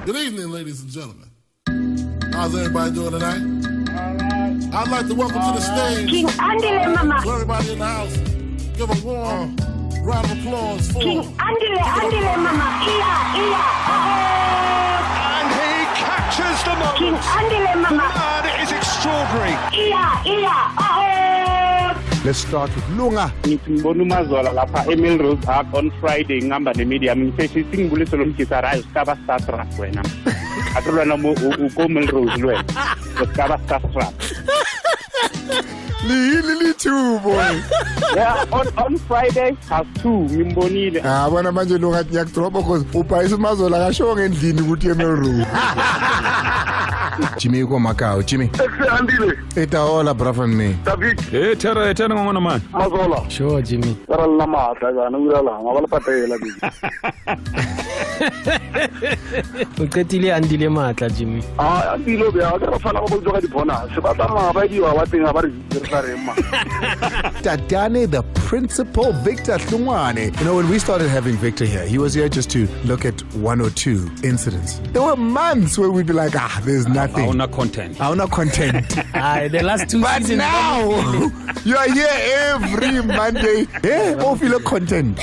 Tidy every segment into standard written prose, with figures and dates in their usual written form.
Good evening, ladies and gentlemen. How's everybody doing tonight? I'd like to welcome to the stage King Andile Mama. to everybody in the house. Give a warm round of applause for King Andile Mama. And he captures the moment. King Andile The Mama. man is extraordinary. Let's start with Lunga. Ngibona uMazola lapha eMelrose Park on Friday ngihamba nemedia ngisethi singibulise lo mkhisara hayi usikaba starstruck wena. Akulwa noma uko Melrose lwena. Usikaba starstruck. Lili two boy. Yeah, on Friday +2 ngimbonile. Bona manje Lunga ngiyakudropa because ubhayisa uMazola kasho ngendlini ukuthi eMelrose. Jimmy uko Macau, Jimmy. Andile. Itaola bravo me. David. Tera ngona man. Mazola. Sure, Jimmy. Para la mata kana ngilala ngabala patela bizi. Uqedile andile matla Jimmy. Andilo be akara fana go bojoka dipona. Se ba tama ba diwa wa teng ba re direma. Tatane, the principal, Victor Hlungwane. You know, when we started having Victor here, he was here just to look at one or two incidents. There were months where we'd be like, there's nothing. Our content. The last 2 But seasons. now, you are here every Monday. All feel content.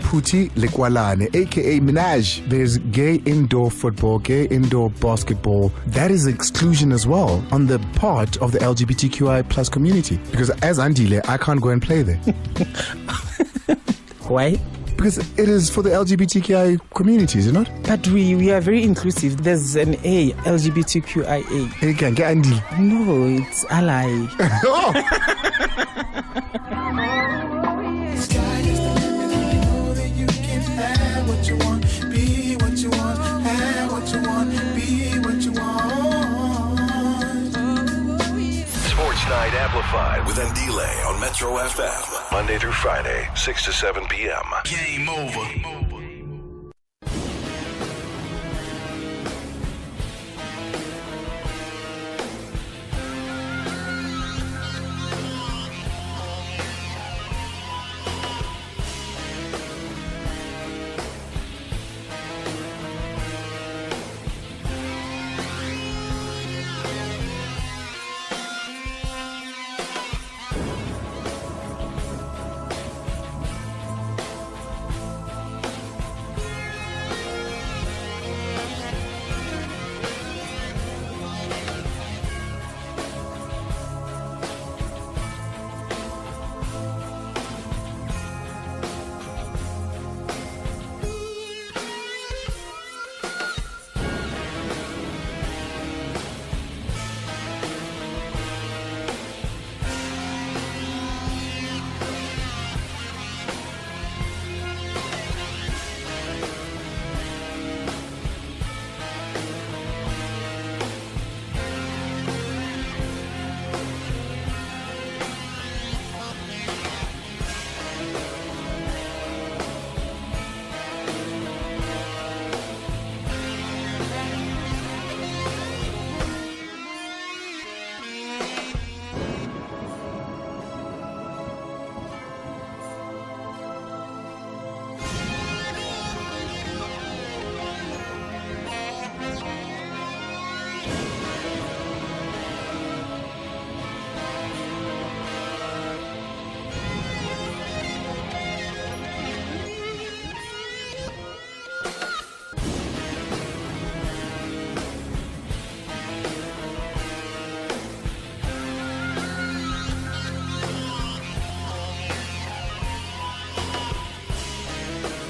Puti Lekwalane, aka Minaj. There's gay indoor football, gay indoor basketball. That is exclusion as well on the part of the LGBTQI plus community. Because as Andile, I can't go and play there. Why? Because it is for the LGBTQI communities, you know? But we are very inclusive. There's an A, LGBTQIA. Hey, can get Andile. No, it's ally. Sports Night Amplified with Andile on Metro FM. Monday through Friday, 6 to 7 p.m. Game over.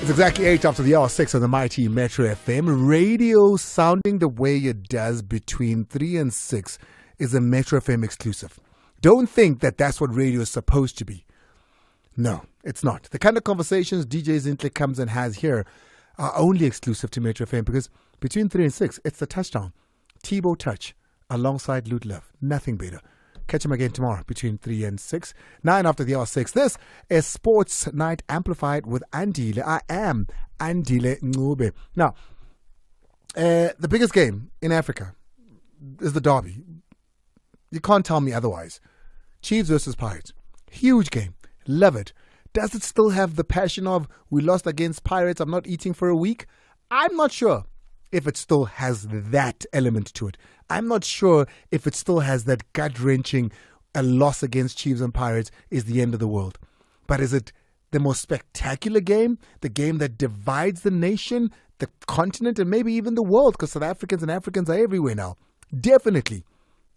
It's exactly 8 after the hour, 6 on the mighty Metro FM. Radio sounding the way it does between 3 and 6 is a Metro FM exclusive. Don't think that that's what radio is supposed to be. No, it's not. The kind of conversations DJ Zintle comes and has here are only exclusive to Metro FM because between 3 and 6, it's the touchdown. Tebow Touch alongside Loot Love. Nothing better. Catch him again tomorrow between 3 and 6. 9 after the hour 6. This is Sports Night Amplified with Andile. I am Andile Ngube. Now, the biggest game in Africa is the derby. You can't tell me otherwise. Chiefs versus Pirates. Huge game. Love it. Does it still have the passion of we lost against Pirates, I'm not eating for a week? I'm not sure. if it still has that element to it. I'm not sure if it still has that gut-wrenching, a loss against Chiefs and Pirates is the end of the world. But is it the most spectacular game? The game that divides the nation, the continent, and maybe even the world? Because South Africans and Africans are everywhere now. Definitely.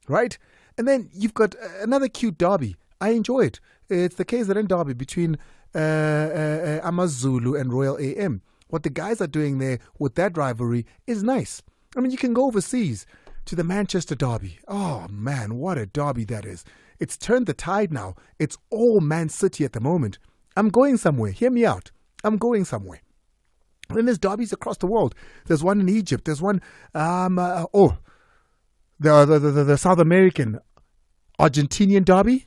Right? And then you've got another cute derby. I enjoy it. It's the KZN derby between AmaZulu and Royal AM. What the guys are doing there with that rivalry is nice. I mean, you can go overseas to the Manchester derby. Oh, man, what a derby that is. It's turned the tide now. It's all Man City at the moment. I'm going somewhere. Hear me out. I'm going somewhere. And then there's derbies across the world. There's one in Egypt. There's one, the South American Argentinian derby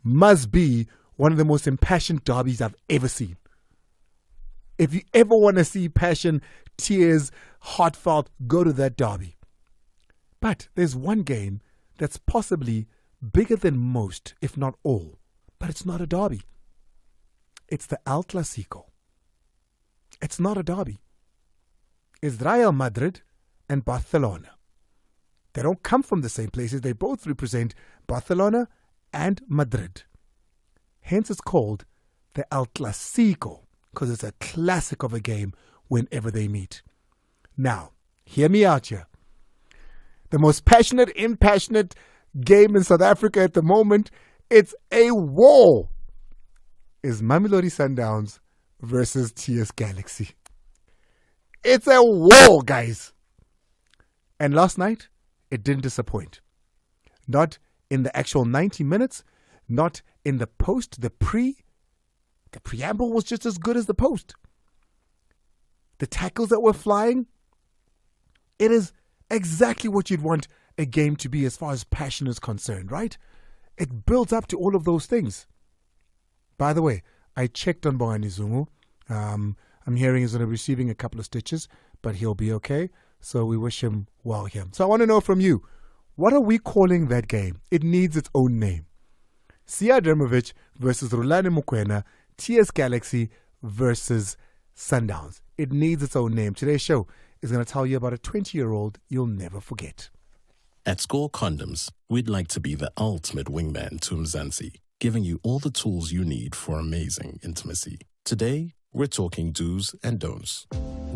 must be one of the most impassioned derbies I've ever seen. If you ever want to see passion, tears, heartfelt, go to that derby. But there's one game that's possibly bigger than most, if not all. But it's not a derby. It's the El Clasico. It's not a derby. It's Real Madrid and Barcelona. They don't come from the same places. They both represent Barcelona and Madrid. Hence it's called the El Clasico, because it's a classic of a game whenever they meet. Now, hear me out here. The most passionate, impassionate game in South Africa at the moment, it's a war, is Mamelodi Sundowns versus TS Galaxy. It's a war, guys. And last night, it didn't disappoint. Not in the actual 90 minutes, not in the post, the preamble was just as good as the post. The tackles that were flying, it is exactly what you'd want a game to be as far as passion is concerned, right? It builds up to all of those things. By the way, I checked on Bongani Zungu. I'm hearing he's going to be receiving a couple of stitches, but he'll be okay. So we wish him well here. So I want to know from you, what are we calling that game? It needs its own name. Sia Dermovic versus Rulani Mukwena, TS Galaxy versus Sundowns. It needs its own name. Today's show is going to tell you about a 20-year-old you'll never forget. At Score Condoms, we'd like to be the ultimate wingman to Mzansi, giving you all the tools you need for amazing intimacy. Today, we're talking do's and don'ts.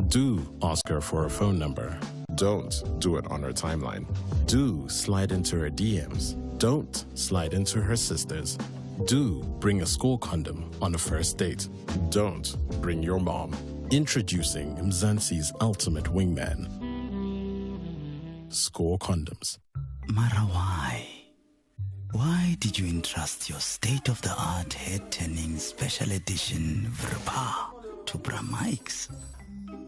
Do ask her for her phone number. Don't do it on her timeline. Do slide into her DMs. Don't slide into her sisters. Do bring a Score condom on a first date. Don't bring your mom. Introducing Mzansi's ultimate wingman. Score Condoms. Mara, why? Why did you entrust your state-of-the-art head-turning special edition Vrpa to Bramikes?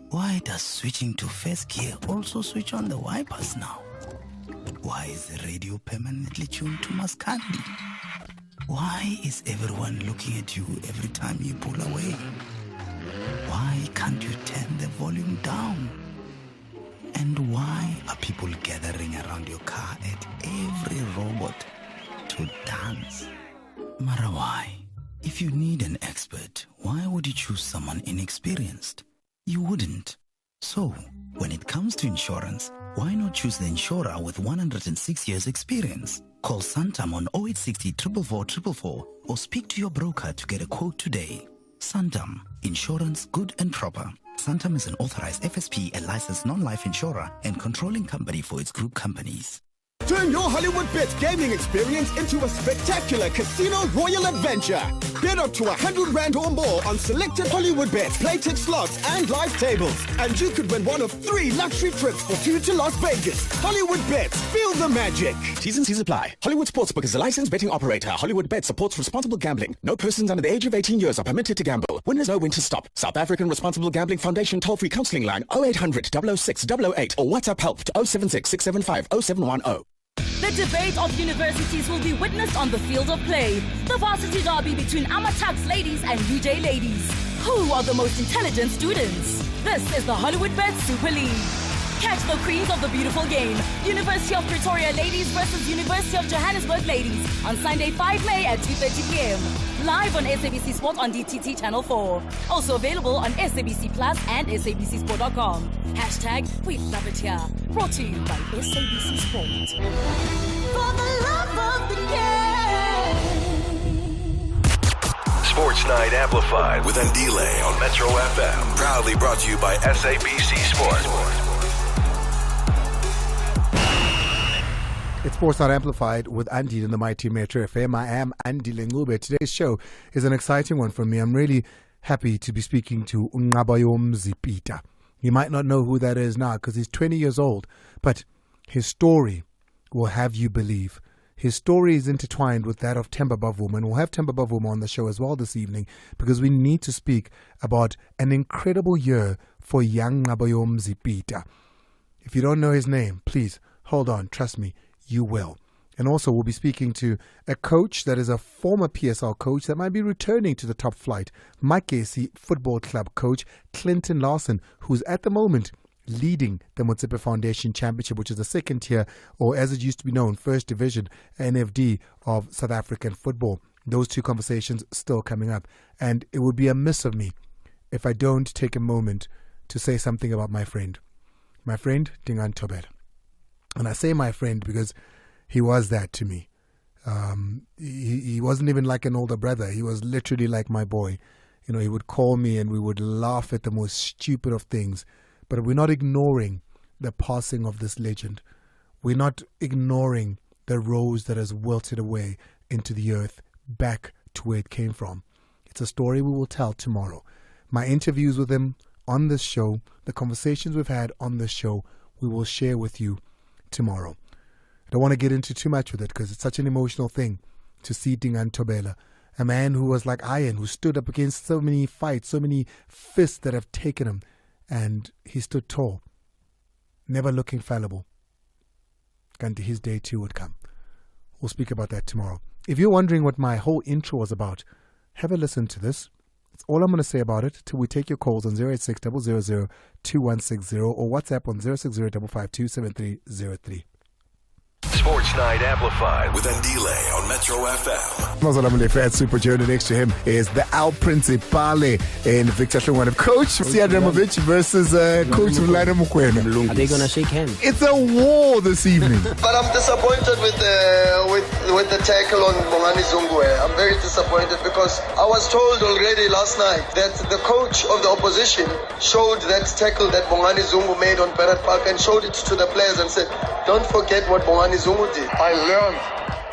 Why does switching to first gear also switch on the wipers now? Why is the radio permanently tuned to Maskandi? Why is everyone looking at you every time you pull away? Why can't you turn the volume down? And why are people gathering around your car at every robot to dance? Mara, why? If you need an expert, why would you choose someone inexperienced? You wouldn't. So, when it comes to insurance, why not choose the insurer with 106 years experience? Call Santam on 0860 444 444 or speak to your broker to get a quote today. Santam, insurance good and proper. Santam is an authorized FSP, a licensed non-life insurer and controlling company for its group companies. Turn your Hollywood Bets gaming experience into a spectacular casino royal adventure. Bet up to 100 Rand or more on selected Hollywood Bets, plated slots, and live tables. And you could win one of 3 luxury trips for 2 to Las Vegas. Hollywood Bets, feel the magic. T's and C's apply. Hollywood Sportsbook is a licensed betting operator. Hollywood Bets supports responsible gambling. No persons under the age of 18 years are permitted to gamble. Winners know when to stop. South African Responsible Gambling Foundation toll-free counseling line 0800 006 008 or WhatsApp help to 076 675 0710. The debate of universities will be witnessed on the field of play. The varsity derby between Amatax ladies and UJ ladies. Who are the most intelligent students? This is the Hollywood Bet Super League. Catch the queens of the beautiful game. University of Pretoria ladies versus University of Johannesburg ladies on Sunday 5 May at 2:30 p.m. Live on SABC Sport on DTT Channel 4. Also available on SABC Plus and SABCSport.com. Hashtag we love it here. Brought to you by SABC Sport. For the love of the game. Sports Night Amplified with Ndile on Metro FM. Proudly brought to you by SABC Sport. It's Sports Night Amplified with Andy in the Mighty Metro FM. I am Andile Ngube. Today's show is an exciting one for me. I'm really happy to be speaking to Ungabayom Zipita. You might not know who that is now because he's 20 years old, but his story will have you believe. His story is intertwined with that of Themba Bavuma, and we'll have Themba Bavuma on the show as well this evening because we need to speak about an incredible year for young Ungabayom Zipita. If you don't know his name, please hold on. Trust me, you will. And also we'll be speaking to a coach that is a former PSL coach that might be returning to the top flight, Makesi Football Club coach Clinton Larson, who's at the moment leading the Motsepe Foundation Championship, which is the second tier, or as it used to be known, first division, NFD of South African football. Those two conversations still coming up. And it would be amiss of me if I don't take a moment to say something about my friend Dingan Tobela. And I say my friend because he was that to me. He wasn't even like an older brother. He was literally like my boy. You know, he would call me and we would laugh at the most stupid of things. But we're not ignoring the passing of this legend. We're not ignoring the rose that has wilted away into the earth back to where it came from. It's a story we will tell tomorrow. My interviews with him on this show, the conversations we've had on this show, we will share with you tomorrow. I don't want to get into too much with it because it's such an emotional thing to see Dingan Tobela, a man who was like iron, who stood up against so many fights, so many fists that have taken him, and he stood tall, never looking fallible. And his day too would come. We'll speak about that tomorrow. If you're wondering what my whole intro was about, have a listen to this. That's all I'm going to say about it till we take your calls on 086 000 2160 or WhatsApp on 060 552 7303. Sports Night Amplified with Ndile on Metro FM. Mazolamule Fat Super Journey. Next to him is the Al Principale in Victor Shongwana. Coach Siadramovic versus Coach Vlada Mukwena. Are they going to shake hands? It's a war this evening. But I'm disappointed with the tackle on Bongani Zungwe. I'm very disappointed because I was told already last night that the coach of the opposition showed that tackle that Bongani Zungu made on Barrett Park and showed it to the players and said, don't forget what Bongani Zungu did. I learned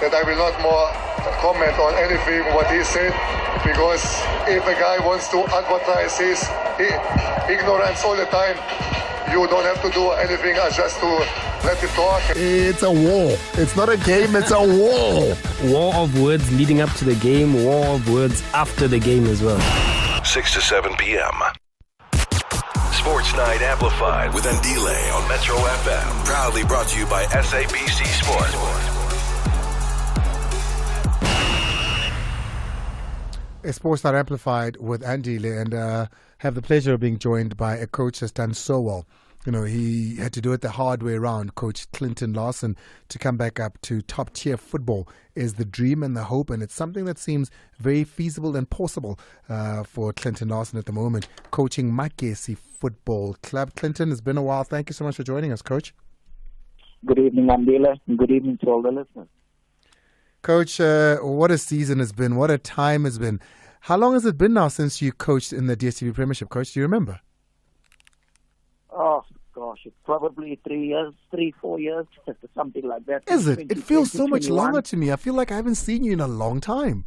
that I will not more comment on anything what he said, because if a guy wants to advertise his ignorance all the time, you don't have to do anything just to let him talk. It's a war. It's not a game, it's a war. War of words leading up to the game, war of words after the game as well. 6 to 7 p.m. Sports Night Amplified with Ndile on Metro FM. Proudly brought to you by SABC Sport. A Sports Night Amplified with Ndile, and have the pleasure of being joined by a coach that's done so well. You know, he had to do it the hard way around. Coach Clinton Larson, to come back up to top tier football is the dream and the hope, and it's something that seems very feasible and possible for Clinton Larson at the moment, coaching Makesi Football Club. Clinton, it's been a while. Thank you so much for joining us, Coach. Good evening, Andila. Good evening to all the listeners. Coach, what a season has been. What a time has been. How long has it been now since you coached in the DSTV Premiership, Coach? Do you remember? Oh, gosh, it's probably 4 years, something like that. Is it? It feels so much longer to me. I feel like I haven't seen you in a long time.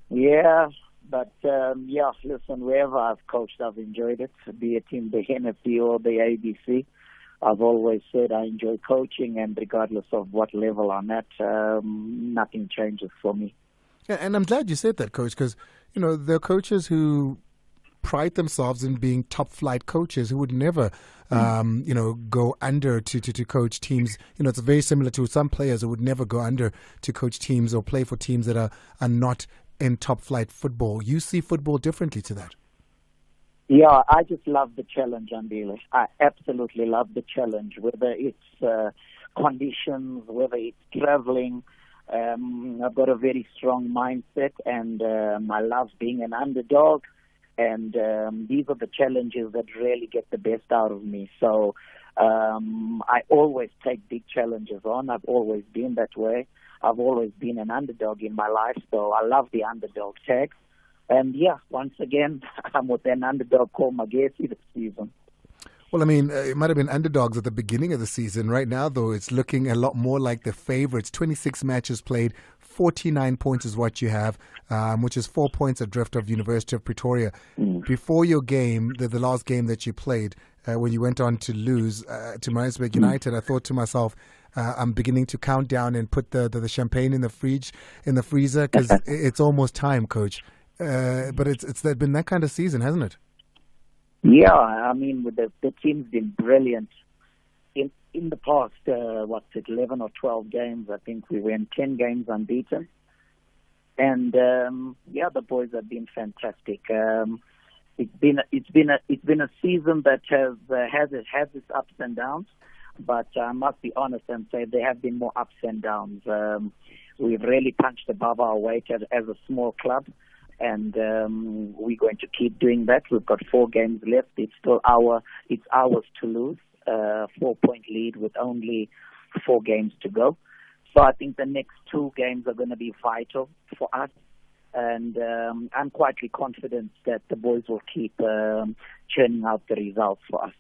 Yeah, but listen, wherever I've coached, I've enjoyed it, be it in the NFD or the ABC. I've always said I enjoy coaching, and regardless of what level I'm at, nothing changes for me. Yeah, and I'm glad you said that, Coach, because, you know, there are coaches who pride themselves in being top flight coaches who would never, go under to coach teams. You know, it's very similar to some players who would never go under to coach teams or play for teams that are not in top flight football. You see football differently to that. Yeah, I just love the challenge, Andile. I absolutely love the challenge, whether it's conditions, whether it's traveling. I've got a very strong mindset, and I love being an underdog. And these are the challenges that really get the best out of me. So I always take big challenges on. I've always been that way. I've always been an underdog in my life, so I love the underdog tag. And yeah, once again, I'm with an underdog called Magesi this season. Well, I mean, it might have been underdogs at the beginning of the season. Right now, though, it's looking a lot more like the favorites. 26 matches played, 49 points is what you have, which is 4 points adrift of University of Pretoria. Before your game, the last game that you played, when you went on to lose to Maritzburg United, I thought to myself, I'm beginning to count down and put the champagne in the freezer, because it's almost time, Coach. But it's been that kind of season, hasn't it? Yeah, I mean, the team's been brilliant. In the past, 11 or 12 games, I think we went 10 games unbeaten. And the boys have been fantastic. It's been a season that has its ups and downs, but I must be honest and say there have been more ups and downs. We've really punched above our weight as a small club. And we're going to keep doing that. We've got 4 games left. It's ours to lose. 4-point lead with only 4 games to go. So I think the next 2 games are going to be vital for us. And I'm quietly confident that the boys will keep churning out the results for us.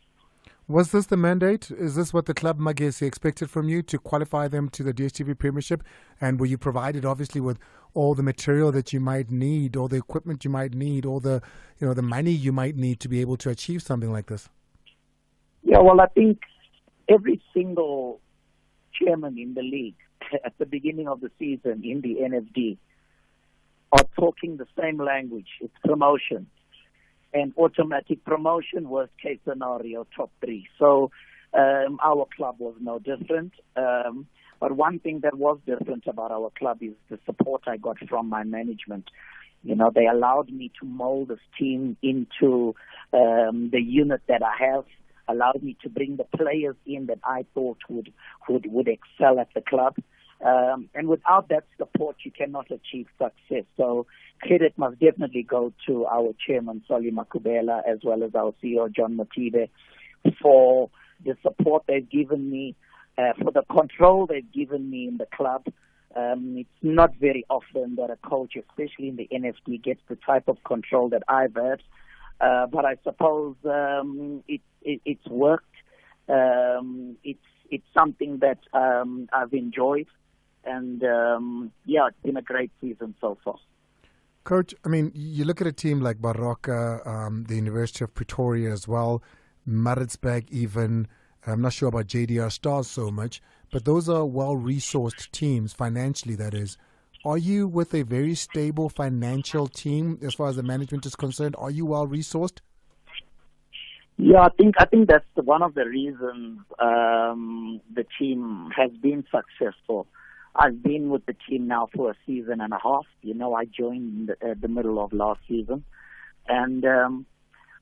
Was this the mandate? Is this what the club, Magesi, expected from you, to qualify them to the DStv Premiership? And were you provided, obviously, with all the material that you might need, all the equipment you might need, all the money you might need to be able to achieve something like this? Yeah, well, I think every single chairman in the league at the beginning of the season in the NFD are talking the same language. It's promotion. And automatic promotion, worst case scenario, top 3. So our club was no different. But one thing that was different about our club is the support I got from my management. You know, they allowed me to mold this team into the unit that I have, allowed me to bring the players in that I thought would excel at the club. And without that support, you cannot achieve success. So credit must definitely go to our chairman, Solly Makubela, as well as our CEO, John Matibe, for the support they've given me, for the control they've given me in the club. It's not very often that a coach, especially in the NFD, gets the type of control that I've had. But I suppose it's worked. It's something that I've enjoyed. And, it's been a great season so far. Coach, I mean, you look at a team like Baroka, the University of Pretoria as well, Maritzburg even. I'm not sure about JDR Stars so much, but those are well-resourced teams, financially that is. Are you with a very stable financial team as far as the management is concerned? Are you well-resourced? Yeah, I think that's one of the reasons the team has been successful. I've been with the team now for a season and a half. You know, I joined at the middle of last season. And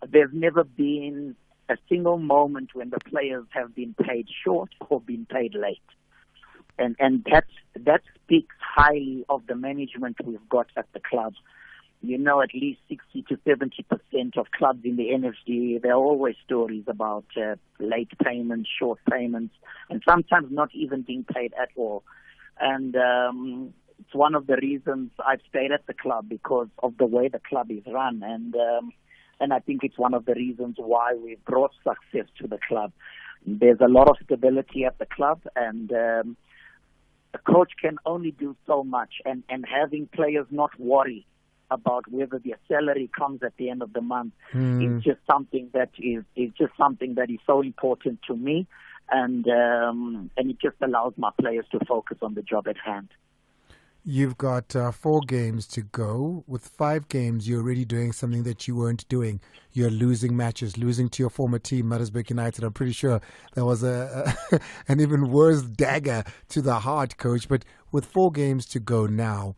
there's never been a single moment when the players have been paid short or been paid late. And that speaks highly of the management we've got at the club. You know, at least 60 to 70% of clubs in the NFD, there are always stories about late payments, short payments, and sometimes not even being paid at all. And it's one of the reasons I've stayed at the club, because of the way the club is run. And I think it's one of the reasons why we've brought success to the club. There's a lot of stability at the club, and a coach can only do so much. And having players not worry about whether their salary comes at the end of the month is just something that is so important to me. And it just allows my players to focus on the job at hand. You've got 4 games to go. With 5 games, you're already doing something that you weren't doing. You're losing matches, losing to your former team, Maritzburg United. I'm pretty sure that was an even worse dagger to the heart, Coach. But with 4 games to go now,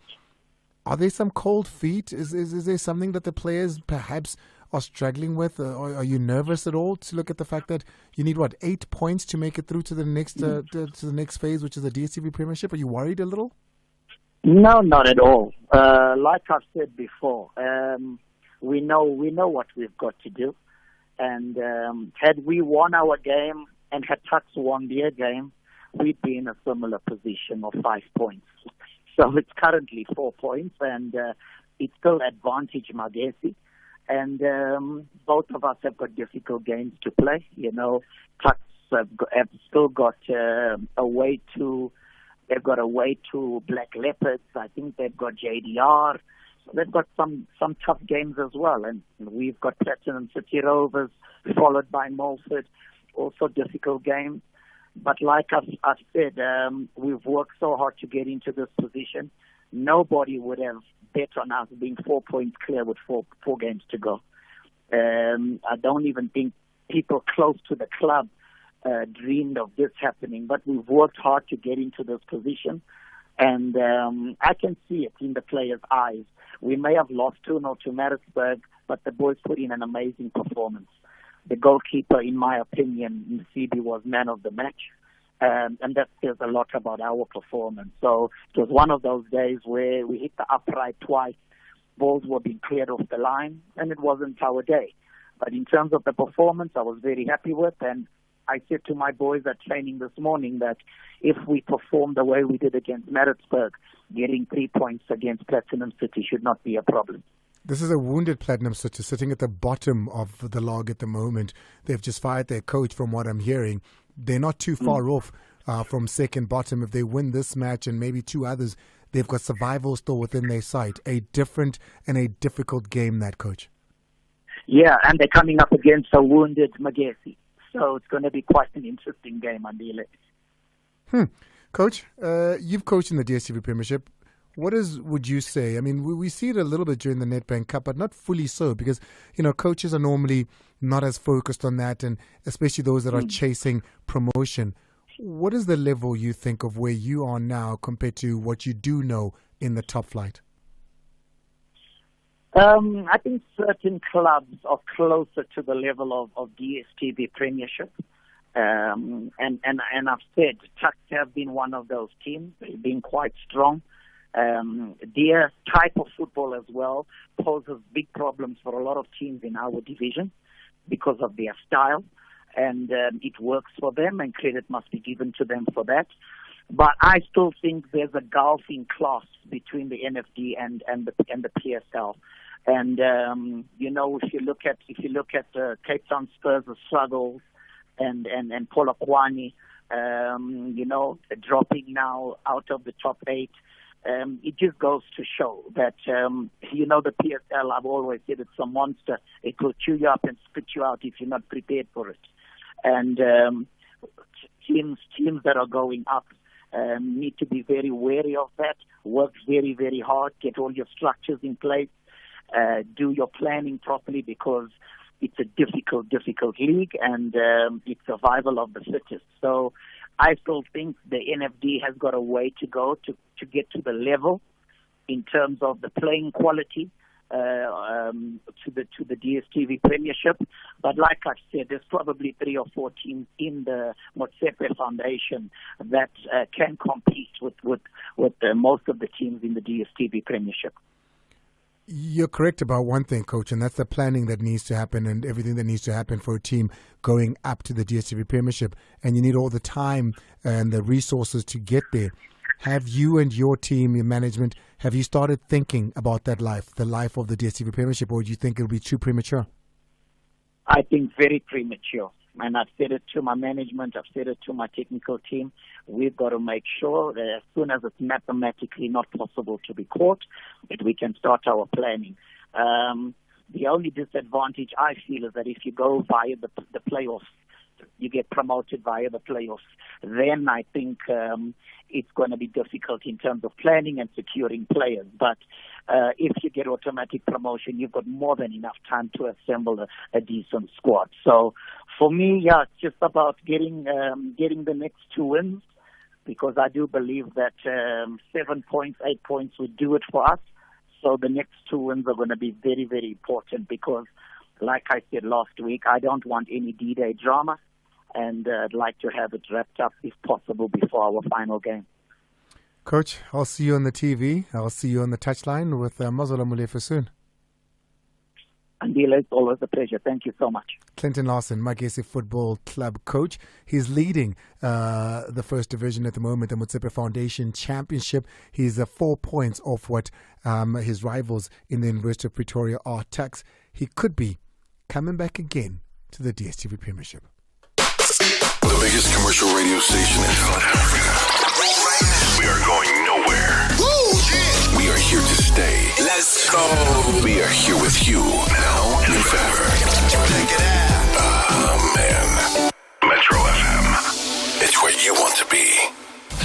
are there some cold feet? Is there something that the players perhaps are struggling with? Are you nervous at all to look at the fact that you need 8 points to make it through to the next to the next phase, which is the DStv Premiership? Are you worried a little? No, not at all. Like I've said before, we know what we've got to do, and had we won our game and had Tuks won their game, we'd be in a similar position of 5 points. So it's currently 4 points, and it's still advantage Magesi. And both of us have got difficult games to play. You know, Tuks have still got away to Black Leopards. I think they've got JDR. So they've got some tough games as well. And we've got Platinum City Rovers, followed by Mulford. Also difficult games. But like I've said, we've worked so hard to get into this position. Nobody would have bet on us being 4 points clear with four games to go. I don't even think people close to the club dreamed of this happening. But we've worked hard to get into this position. And I can see it in the players' eyes. We may have lost 2-0 to Maritzburg, but the boys put in an amazing performance. The goalkeeper, in my opinion, CB was man of the match. And that says a lot about our performance. So it was one of those days where we hit the upright twice, balls were being cleared off the line, and it wasn't our day. But in terms of the performance, I was very happy with, and I said to my boys at training this morning that if we perform the way we did against Maritzburg, getting 3 points against Platinum City should not be a problem. This is a wounded Platinum City sitting at the bottom of the log at the moment. They've just fired their coach from what I'm hearing. They're not too far off from second bottom. If they win this match and maybe two others, they've got survival still within their sight. A different and a difficult game, that, Coach. Yeah, and they're coming up against a wounded Magesi. So it's going to be quite an interesting game, Andile. Coach, you've coached in the DStv Premiership. Would you say? I mean, we see it a little bit during the Nedbank Cup, but not fully so because, coaches are normally not as focused on that, and especially those that are chasing promotion. What is the level you think of where you are now compared to what you do know in the top flight? I think certain clubs are closer to the level of DStv Premiership. And I've said Tuks have been one of those teams. They've been quite strong. Their type of football as well poses big problems for a lot of teams in our division because of their style, and it works for them, and credit must be given to them for that. But I still think there's a gulf in class between the NFD and the PSL. And if you look at Cape Town Spurs' struggles and Polokwane, dropping now out of the top 8. It just goes to show that, the PSL, I've always said it's a monster. It will chew you up and spit you out if you're not prepared for it. And teams that are going up need to be very wary of that, work very, very hard, get all your structures in place, do your planning properly because it's a difficult league and it's survival of the fittest. So I still think the NFD has got a way to go to get to the level in terms of the playing quality to the DStv Premiership. But like I said, there's probably 3 or 4 teams in the Motsepe Foundation that can compete with most of the teams in the DStv Premiership. You're correct about one thing, Coach, and that's the planning that needs to happen and everything that needs to happen for a team going up to the DStv Premiership. And you need all the time and the resources to get there. Have you and your team, your management, have you started thinking about that life, the life of the DStv Premiership, or do you think it'll be too premature? I think very premature. And I've said it to my management, I've said it to my technical team. We've got to make sure that as soon as it's mathematically not possible to be caught, that we can start our planning. The only disadvantage I feel is that if you go via the playoffs, you get promoted via the playoffs, then I think it's going to be difficult in terms of planning and securing players. But if you get automatic promotion, you've got more than enough time to assemble a decent squad. So for me, it's just about getting the next 2 wins, because I do believe that 7 points, 8 points would do it for us. So the next 2 wins are going to be very, very important, because like I said last week, I don't want any D-Day drama, and I'd like to have it wrapped up, if possible, before our final game. Coach, I'll see you on the TV. I'll see you on the touchline with Mazola Mulefu soon. Andile, it's always a pleasure. Thank you so much. Clinton Larson, Magesi Football Club coach. He's leading the first division at the moment, the Motsepe Foundation Championship. He's 4 points off what his rivals in the University of Pretoria are. Tucks. He could be coming back again to the DSTV Premiership. The biggest commercial radio station in South Africa. We are going nowhere. We are here to stay. Let's go. We are here with you now and forever. Check it out. Oh, man. Metro FM. It's where you want to be.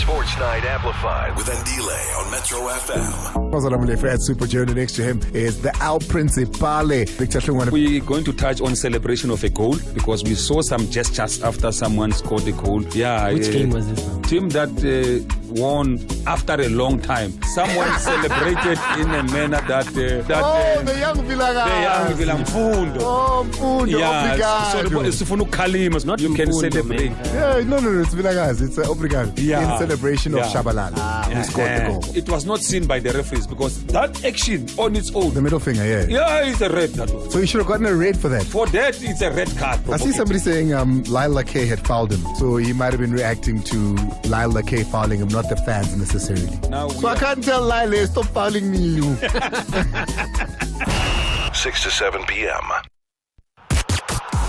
Sports Night Amplified with Andile on Metro FM. At Super Journey. Next to him is the Al Principale. We're going to touch on celebration of a goal because we saw some gestures after someone scored a goal. Yeah. Which game was this one? Team that won after a long time. Someone celebrated in a manner that... the young Villagas. The young Mfundo. Oh, Mfundo. Yeah. So not you can Mfundo, celebrate. Yeah, no, it's Villagas. It's Obrigado. Yeah. In celebration of Shabalala, who scored the goal. It was not seen by the referees because that action on its own. The middle finger, yeah. Yeah, it's a red. That one. So you should have gotten a red for that. For that, it's a red card. I see somebody saying Lyle Lakay had fouled him. So he might have been reacting to Lyle Lakay fouling him, not the fans necessarily. So I can't tell Lyle, stop fouling me, you. 6 to 7 p.m.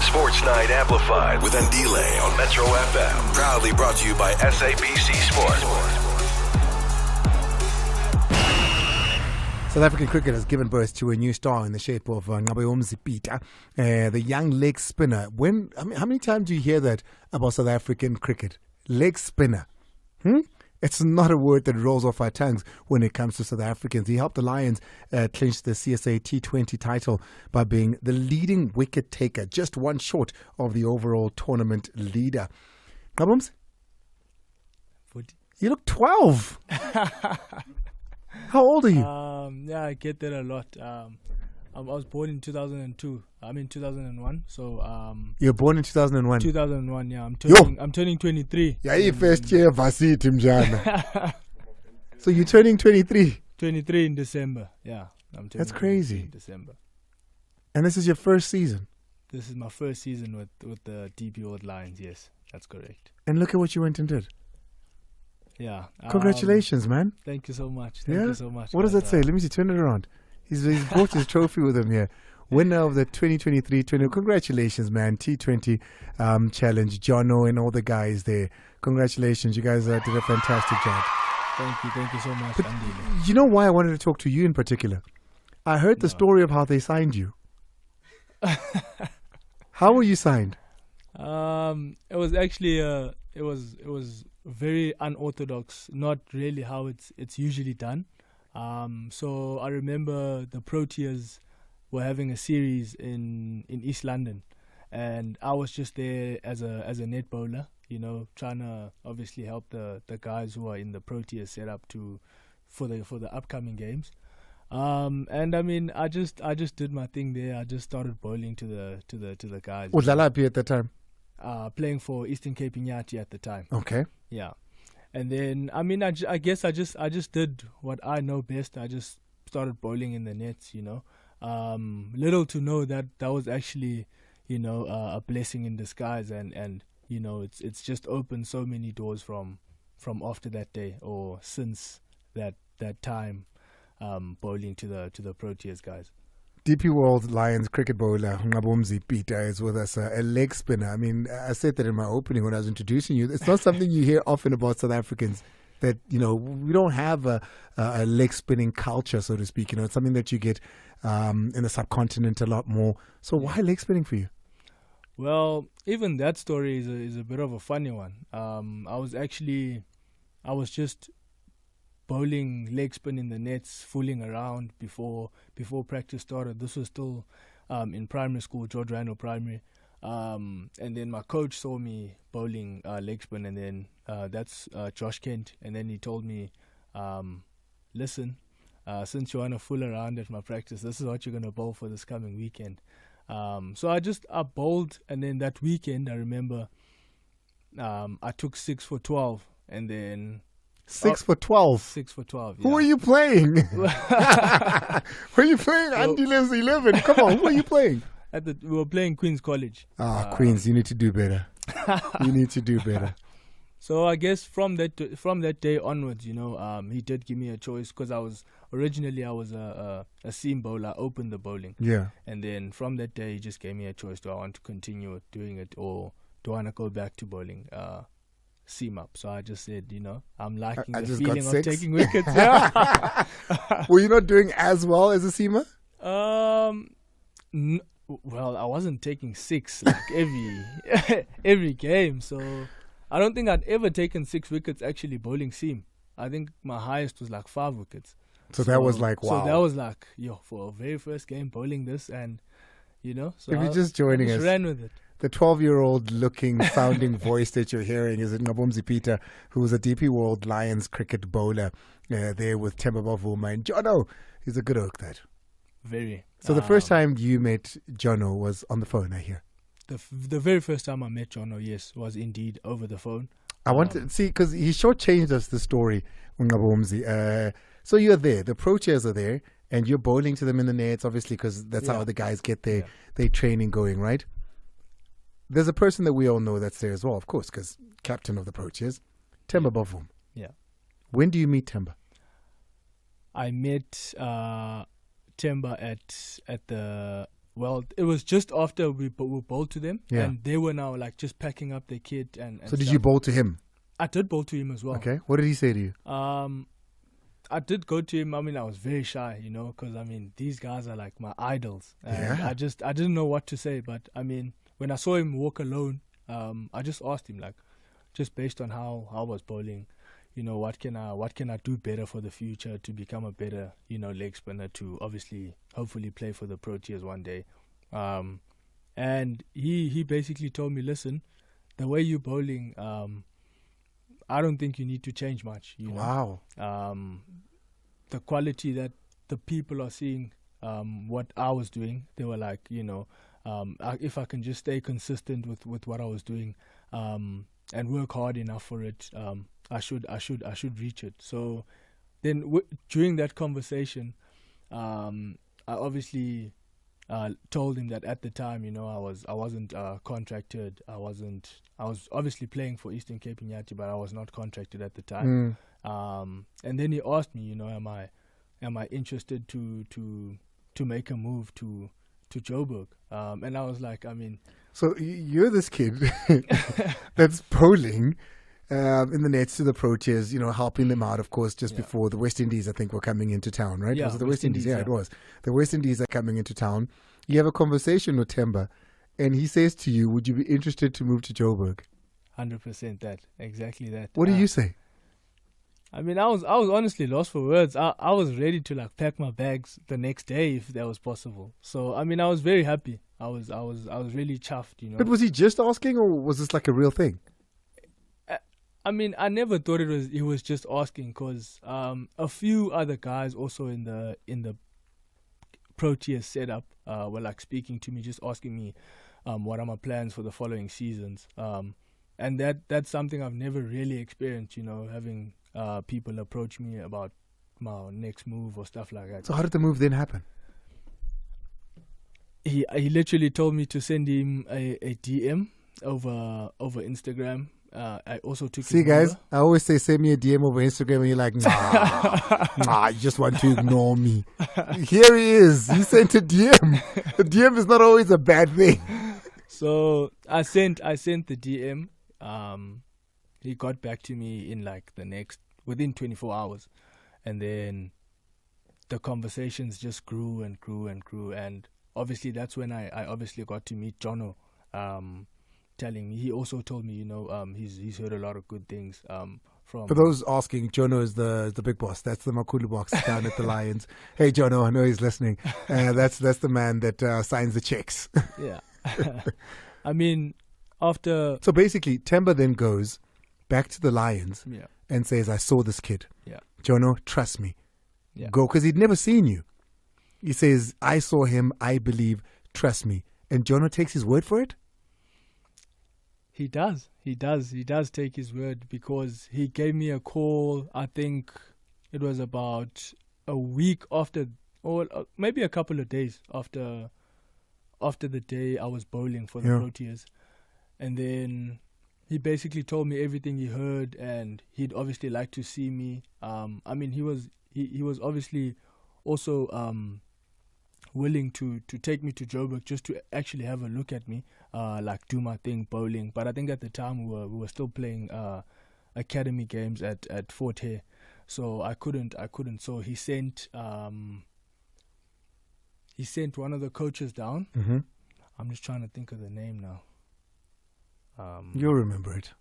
Sports Night Amplified with Andile on Metro FM. Proudly brought to you by SABC Sport. South African cricket has given birth to a new star in the shape of Ngabayomzi Peter, the young leg spinner. How many times do you hear that about South African cricket? Leg spinner. It's not a word that rolls off our tongues when it comes to South Africans. He helped the Lions clinch the CSA T20 title by being the leading wicket taker, just one short of the overall tournament leader. Ngabums? 40. You look 12. How old are you? Yeah, I get that a lot. I was born in 2002. 2001. So you were born in 2001. 2001. Yeah, I'm turning 23. Yeah, you first year varsity mjana. So you're turning 23. 23 in December. Yeah, I'm turning. That's crazy. In December. And this is your first season. This is my first season with the DP World Lions. Yes, that's correct. And look at what you went and did. Yeah. Congratulations, man. Thank you so much. Thank you so much. What does that say? Let me see. Turn it around. He's brought his trophy with him here. Winner of the 2023-20. Congratulations, man. T20 challenge. Jono and all the guys there. Congratulations. You guys did a fantastic job. Thank you so much, Andy. You know why I wanted to talk to you in particular? I heard the story of how they signed you. How were you signed? It was actually it was very unorthodox, not really how it's usually done. So I remember the Proteas were having a series in East London, and I was just there as a net bowler, trying to obviously help the guys who are in the Proteas set up for the upcoming games. And I just did my thing there. I just started bowling to the guys. Was Lalapi at the time? Playing for Eastern Cape Inyati at the time. Okay. Yeah. And then, I guess I just did what I know best. I just started bowling in the nets, little to know that was actually, a blessing in disguise. And it's just opened so many doors from after that day or since that time, bowling to the Proteas guys. DP World Lions cricket bowler Ngabomzi Peter is with us, a leg spinner. I said that in my opening when I was introducing you. It's not something you hear often about South Africans, that, we don't have a leg spinning culture, so to speak. It's something that you get in the subcontinent a lot more. So why leg spinning for you? Well, even that story is a bit of a funny one. I was just bowling leg spin in the nets, fooling around before practice started. This was still in primary school, George Randall Primary. And then my coach saw me bowling leg spin, and then that's Josh Kent. And then he told me, listen, since you want to fool around at my practice, this is what you're going to bowl for this coming weekend. So I bowled, and then that weekend I remember I took 6 for 12, and then 6 for 12. 6 for 12. Who are you playing? Who are you playing? Andile's 11. Come on, who are you playing? We were playing Queen's College. Queens, you need to do better. You need to do better. So I guess from that day onwards, he did give me a choice, because I was a seam bowler. I opened the bowling. Yeah. And then from that day, he just gave me a choice: do I want to continue doing it, or do I want to go back to bowling seam up? So I just said, I'm liking the feeling of taking wickets. Were you not doing as well as a seamer? Well, I wasn't taking 6 like every game, so I don't think I'd ever taken 6 wickets actually bowling seam. I think my highest was like 5 wickets. So that was like, wow. So that was like, for a very first game bowling this, and so if you're just joining us, ran with it. The 12-year-old looking, sounding voice that you're hearing is Ngabomzi Peter, who was a DP World Lions cricket bowler there with Themba Bavuma. And Jono, he's a good oak, that. Very. So the first time you met Jono was on the phone, I hear. The very first time I met Jono, yes, was indeed over the phone. I want to see, because he shortchanged us the story, Ngabomzi. So you're there, the Proteas are there, and you're bowling to them in the nets, obviously, because that's how the guys get their training going, right? There's a person that we all know that's there as well, of course, because captain of the Proteas, Themba Bavuma. Yeah. When do you meet Themba? I met Themba at the... Well, it was just after we bowled to them, and they were now like just packing up their kit and so did you bowl to him? I did bowl to him as well. Okay. What did he say to you? I did go to him. I mean, I was very shy, because these guys are like my idols. And I didn't know what to say, but I mean, when I saw him walk alone, I just asked him, like, just based on how I was bowling, what can I do better for the future to become a better, leg spinner, to obviously, hopefully play for the Proteas one day. And he basically told me, listen, the way you're bowling, I don't think you need to change much. Wow. The quality that the people are seeing, what I was doing, they were like, if I can just stay consistent with what I was doing, and work hard enough for it, I should reach it. So then during that conversation, I obviously told him that at the time, I wasn't contracted. I was obviously playing for Eastern Cape Inyati, but I was not contracted at the time. And then he asked me, am I interested to make a move to Joburg? And I was like, so you're this kid that's bowling in the nets to the Proteas, helping them out, of course, just before the West Indies, I think, were coming into town, right? Yeah, was it the West Indies? Yeah, it yeah. was. The West Indies are coming into town. You have a conversation with Themba, and he says to you, would you be interested to move to Joburg? 100% that. Exactly that. What do you say? I was honestly lost for words. I was ready to like pack my bags the next day if that was possible. So I was very happy. I was really chuffed, But was he just asking, or was this like a real thing? I never thought he was just asking, because a few other guys also in the Proteas setup were like speaking to me, just asking me what are my plans for the following seasons. And that's something I've never really experienced, having people approach me about my next move or stuff like that. So how did the move then happen? He literally told me to send him a DM over Instagram. I also took. See, guys, I always say send me a DM over Instagram, and you're like, nah, you just want to ignore me. Here he is. He sent a DM. A DM is not always a bad thing. So I sent the DM. He got back to me in like within 24 hours, and then the conversations just grew and grew and grew, and obviously that's when I obviously got to meet Jono. Telling me, he also told me, he's heard a lot of good things from. For those asking, Jono is the big boss. That's the Makulu box down at the Lions. Hey, Jono, I know he's listening. That's the man that signs the checks. Yeah. After. So basically, Themba then goes back to the Lions and says, I saw this kid. Yeah. Jono, trust me. Yeah. Go, because he'd never seen you. He says, I saw him, I believe, trust me. and Jono takes his word for it? He does. He does take his word, because he gave me a call, I think it was about a week after, or maybe a couple of days after the day I was bowling for the Proteas. And then he basically told me everything he heard, and he'd obviously like to see me. I mean, he was obviously also willing to take me to Joburg just to actually have a look at me, like do my thing bowling. But I think at the time we were still playing academy games at Fort Hare, so I couldn't. So he sent one of the coaches down. Mm-hmm. I'm just trying to think of the name now. You'll remember it.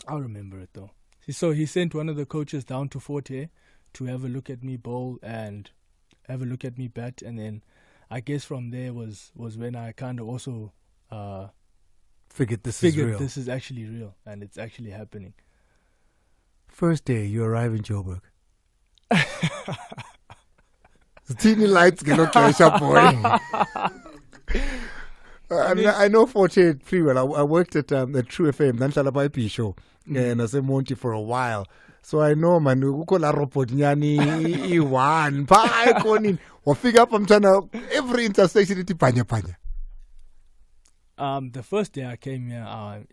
I'll remember it though. So he sent one of the coaches down to Fort Hare to have a look at me bowl and have a look at me bat, and then I guess from there was when I kind of also figured this is real. This is actually real, and it's actually happening. First day you arrive in Joburg. The teeny lights get okay, boy. I know Forte pretty well. I worked at the True FM, Nanhlala IP show, and I said Monty for a while. So I know, man, ukola robot nyani iwan pa ikonin. Or figure up, I'm trying to every intersection iti panya. The first day I came here, I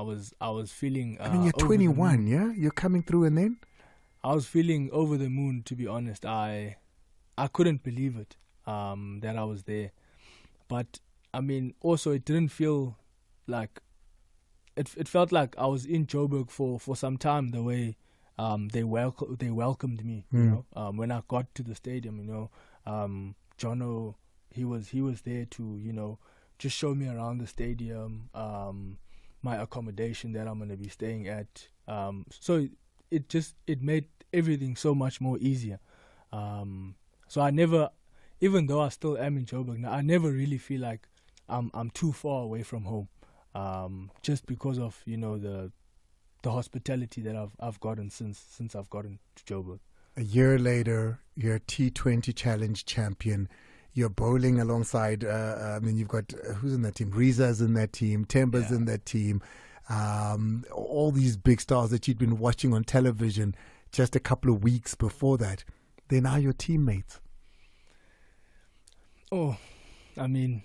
was feeling. I mean, you're 21, yeah? You're coming through, and then I was feeling over the moon. To be honest, I couldn't believe it that I was there, but I mean, also it didn't feel like it felt like I was in Joburg for some time. The way they welcomed me, you know, when I got to the stadium, you know, Jono, he was there to, you know, just show me around the stadium, my accommodation that I'm going to be staying at. So it made everything so much more easier. So I never, even though I still am in Joburg now, I never really feel like I'm too far away from home, just because of, you know, the hospitality that I've gotten since I've gotten to Joburg. A year later, you're a T20 Challenge champion. You're bowling alongside, I mean, you've got, who's in that team? Riza's in that team, Temba's in that team. All these big stars that you'd been watching on television just a couple of weeks before that. They're now your teammates. Oh, I mean,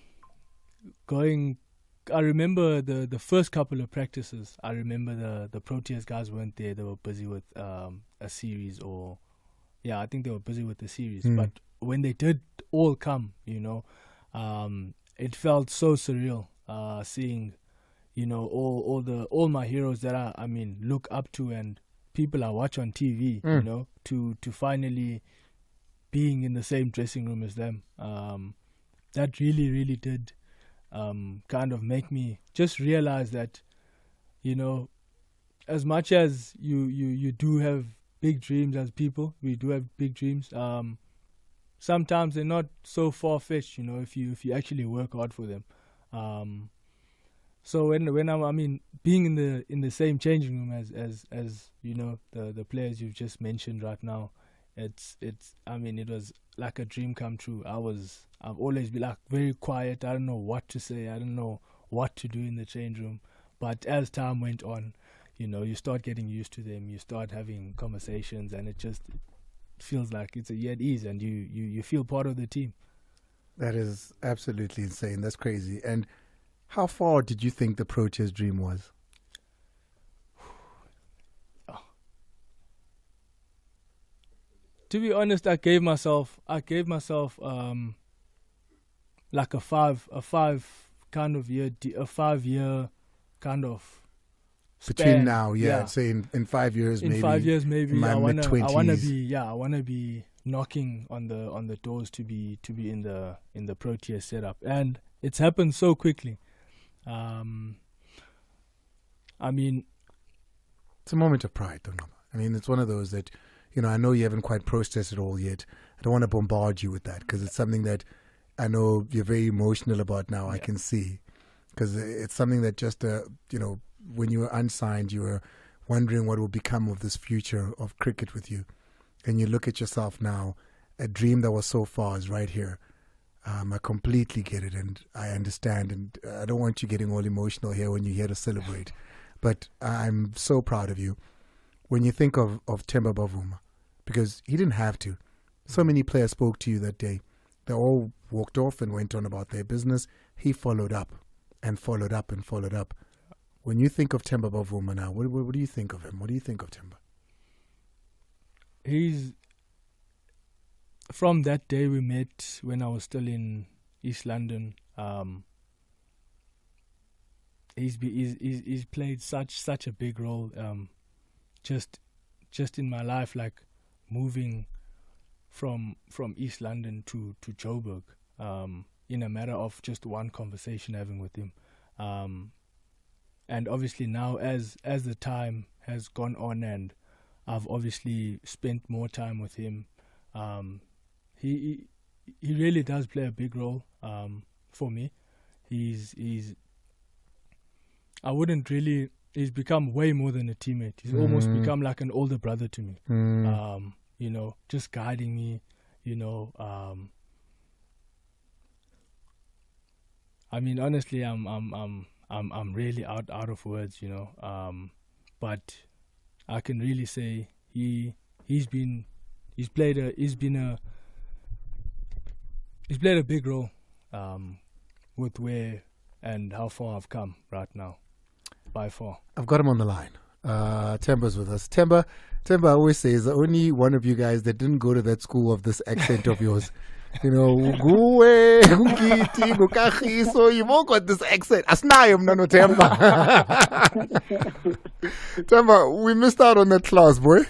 I remember the first couple of practices. I remember the Proteas guys weren't there. They were busy with a series, or I think they were busy with the series. But when they did all come, you know, it felt so surreal seeing, you know, all my heroes that I mean look up to and people I watch on TV, you know, to finally being in the same dressing room as them. That really did kind of make me just realize that, you know, as much as you do have big dreams as people, we do have big dreams. Sometimes they're not so far-fetched, you know, if you actually work hard for them. So when I mean being in the same changing room as you know, the players you've just mentioned right now, it's I mean, it was like a dream come true. I've always been like very quiet. I don't know what to say. I don't know what to do in the change room. But as time went on, you know, you start getting used to them. You start having conversations, and it just feels like it's at ease, and you feel part of the team. That is absolutely insane. That's crazy. And how far did you think the Proteas dream was? To be honest, I gave myself like a 5 kind of year, a 5 year kind of span. Between now, I'd say in 5 years, in maybe. 5 years, maybe. In my mid-20s. I wanna be knocking on the doors to be in the Proteas setup, and it's happened so quickly. I mean, it's a moment of pride, don't you? I mean, it's one of those that, you know, I know you haven't quite processed it all yet. I don't want to bombard you with that, because it's something that I know you're very emotional about now. I can see, because it's something that just, you know, when you were unsigned, you were wondering what will become of this future of cricket with you. And you look at yourself now, a dream that was so far is right here. I completely get it, and I understand, and I don't want you getting all emotional here when you're here to celebrate. But I'm so proud of you. When you think of Themba Bavuma, because he didn't have to. So many players spoke to you that day. They all walked off and went on about their business. He followed up and followed up and followed up. When you think of Themba Bavuma now, what do you think of him? What do you think of Themba? He's... From that day we met when I was still in East London, he's played such a big role, just in my life, like moving from East London to Joburg, in a matter of just one conversation having with him, and obviously now as the time has gone on and I've obviously spent more time with him. He really does play a big role for me. He's become way more than a teammate. He's almost become like an older brother to me. You know, just guiding me. You know, I mean, honestly, I'm really out of words. You know, but I can really say he's played a big role with where and how far I've come right now, by far. I've got him on the line. Themba's with us. Themba always says the only one of you guys that didn't go to that school of this accent of yours. You know, so you've all got this accent. Themba. Themba, we missed out on that class, boy.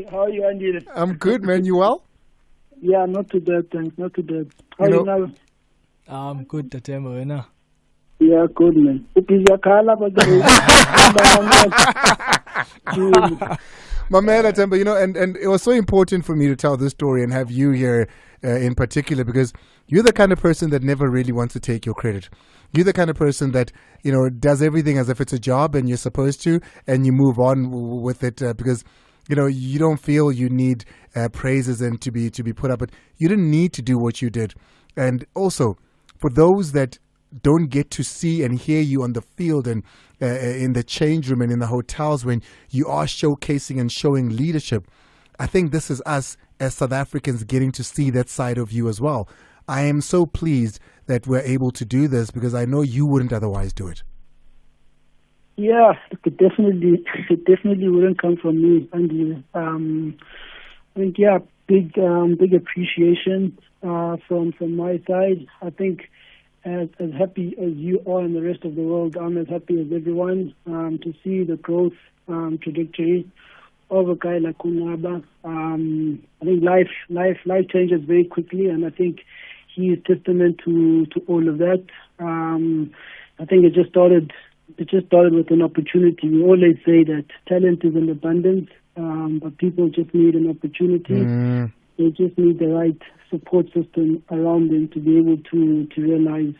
How are you, Andy? I'm good, man. You well? Yeah, not too bad, thanks. Not too bad. How are you now? I'm good, Themba. Yeah, good, man. My man, Themba, you know, and it was so important for me to tell this story and have you here in particular, because you're the kind of person that never really wants to take your credit. You're the kind of person that, you know, does everything as if it's a job and you're supposed to, and you move on with it because, you know, you don't feel you need praises and to be put up, but you didn't need to do what you did. And also, for those that don't get to see and hear you on the field and in the change room and in the hotels when you are showcasing and showing leadership, I think this is us as South Africans getting to see that side of you as well. I am so pleased that we're able to do this because I know you wouldn't otherwise do it. Yeah, it definitely wouldn't come from me, Andy. I think, yeah, big appreciation from my side. I think as happy as you are and the rest of the world, I'm as happy as everyone to see the growth trajectory of a guy like Kunaba. I think life changes very quickly, and I think he is testament to all of that. I think it just started with an opportunity. We always say that talent is in abundance, but people just need an opportunity. They just need the right support system around them to be able to realize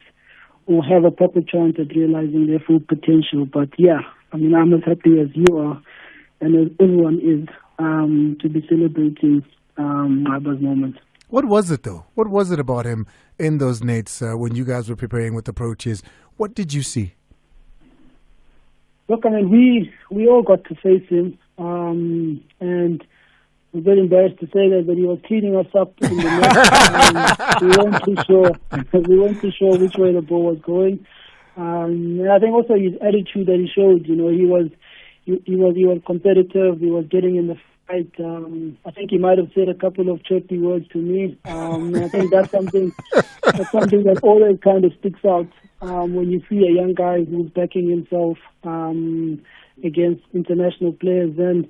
or have a proper chance at realizing their full potential. But yeah, I mean, I'm as happy as you are and as everyone is to be celebrating Aba's moment. What was it though? What was it about him in those nights when you guys were preparing with approaches? What did you see? Look, I mean, we all got to face him, and I'm very embarrassed to say that, but he was cleaning us up in the net. We weren't too sure which way the ball was going. And I think also his attitude that he showed, you know, he was competitive. He was getting in the fight. I think he might have said a couple of chirpy words to me. I think that's something that always kind of sticks out when you see a young guy who's backing himself against international players. And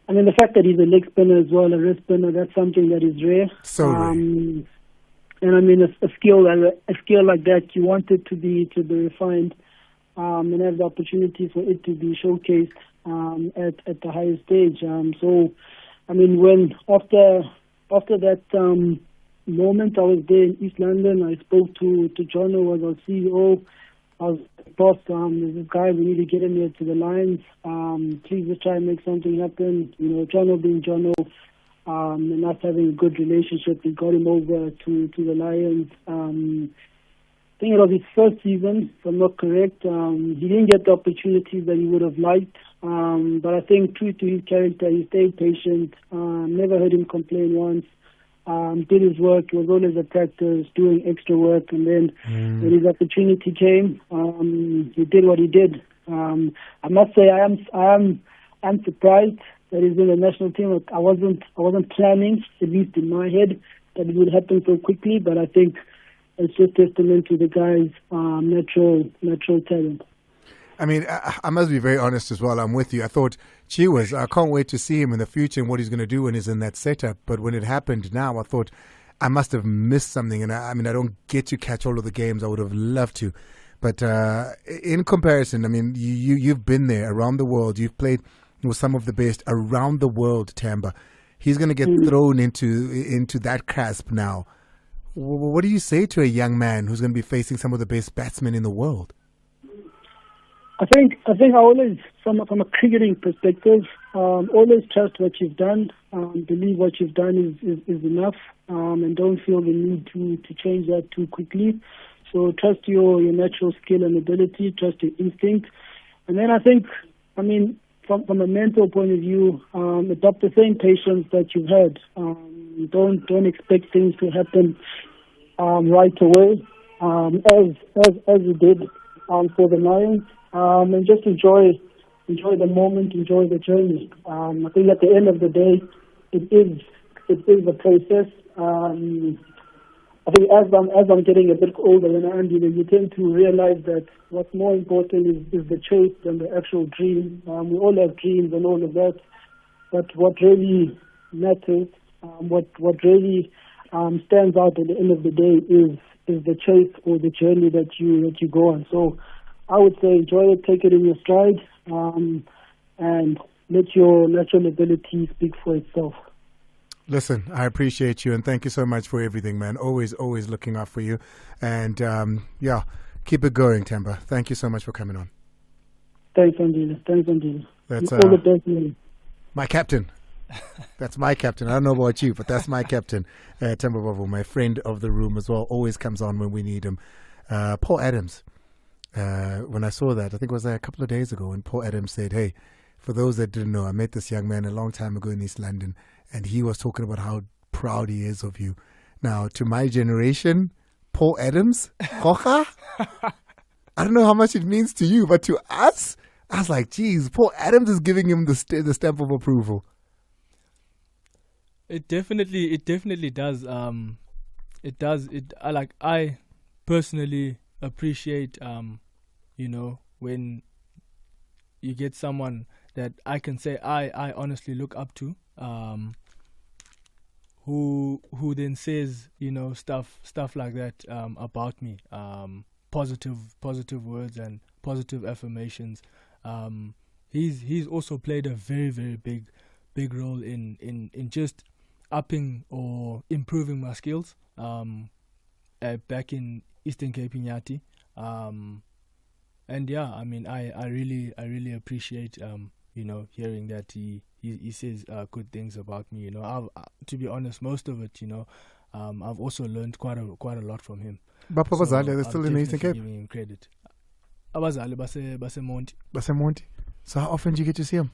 I mean, the fact that he's a leg spinner as well, a wrist spinner, that's something that is rare. So rare. And I mean, a skill like that, you want it to be refined and have the opportunity for it to be showcased at the highest stage. So, I mean, when after that moment, I was there in East London. I spoke to John, who was our CEO. I was boss, there's this guy, we need to get him here to the Lions. Please just try and make something happen. You know, Jono being Jono, and us having a good relationship. We got him over to the Lions. I think it was his first season, if I'm not correct. He didn't get the opportunities that he would have liked. But I think true to his character, he stayed patient. Never heard him complain once. Did his work. He was always at practice, doing extra work. And then when his opportunity came, he did what he did. I must say, I'm surprised that he's in the national team. I wasn't planning, at least in my head, that it would happen so quickly. But I think it's just testament to the guy's natural talent. I mean, I must be very honest as well. I'm with you. I thought, gee whiz, I can't wait to see him in the future and what he's going to do when he's in that setup. But when it happened now, I thought I must have missed something. And I mean, I don't get to catch all of the games. I would have loved to. But in comparison, I mean, you've been there around the world. You've played with some of the best around the world, Tamba. He's going to get thrown into that clasp now. What do you say to a young man who's going to be facing some of the best batsmen in the world? I think I always, from a cricketing perspective, always trust what you've done. Believe what you've done is enough, and don't feel the need to change that too quickly. So trust your natural skill and ability, trust your instinct. And then I think, I mean, from a mental point of view, adopt the same patience that you've had. Don't expect things to happen right away, as you did for the Lions, and just enjoy the moment, enjoy the journey. I think at the end of the day, it is a process. I think as I'm getting a bit older, and you tend to realize that what's more important is the chase than the actual dream. We all have dreams and all of that, but what really matters, what really stands out at the end of the day is the chase or the journey that you go on. So I would say enjoy it, take it in your stride, and let your natural ability speak for itself. Listen, I appreciate you and thank you so much for everything, man. Always looking out for you. And keep it going, Tamba. Thank you so much for coming on. Thanks, Andile. That's all the best, man. My captain. That's my captain. I don't know about you, but that's my captain, Tamba Babu, my friend of the room as well. Always comes on when we need him. Paul Adams. When I saw that, I think it was a couple of days ago, and Paul Adams said, hey, for those that didn't know, I met this young man a long time ago in East London, and he was talking about how proud he is of you. Now, to my generation, Paul Adams, Kocha, I don't know how much it means to you, but to us, I was like, geez, Paul Adams is giving him the stamp of approval. It definitely does. I personally appreciate, when you get someone that I can say I honestly look up to, who then says stuff like that about me, positive words and positive affirmations. He's also played a very, very big role in just upping or improving my skills back in Eastern Cape Inyati. And yeah, I mean, I really appreciate hearing that he says good things about me. To be honest, most of it, I've also learned quite a lot from him. But Abazali, they're still in the Eastern Cape. Giving him credit. Abazali, base Monti. Base Monti. So how often do you get to see him?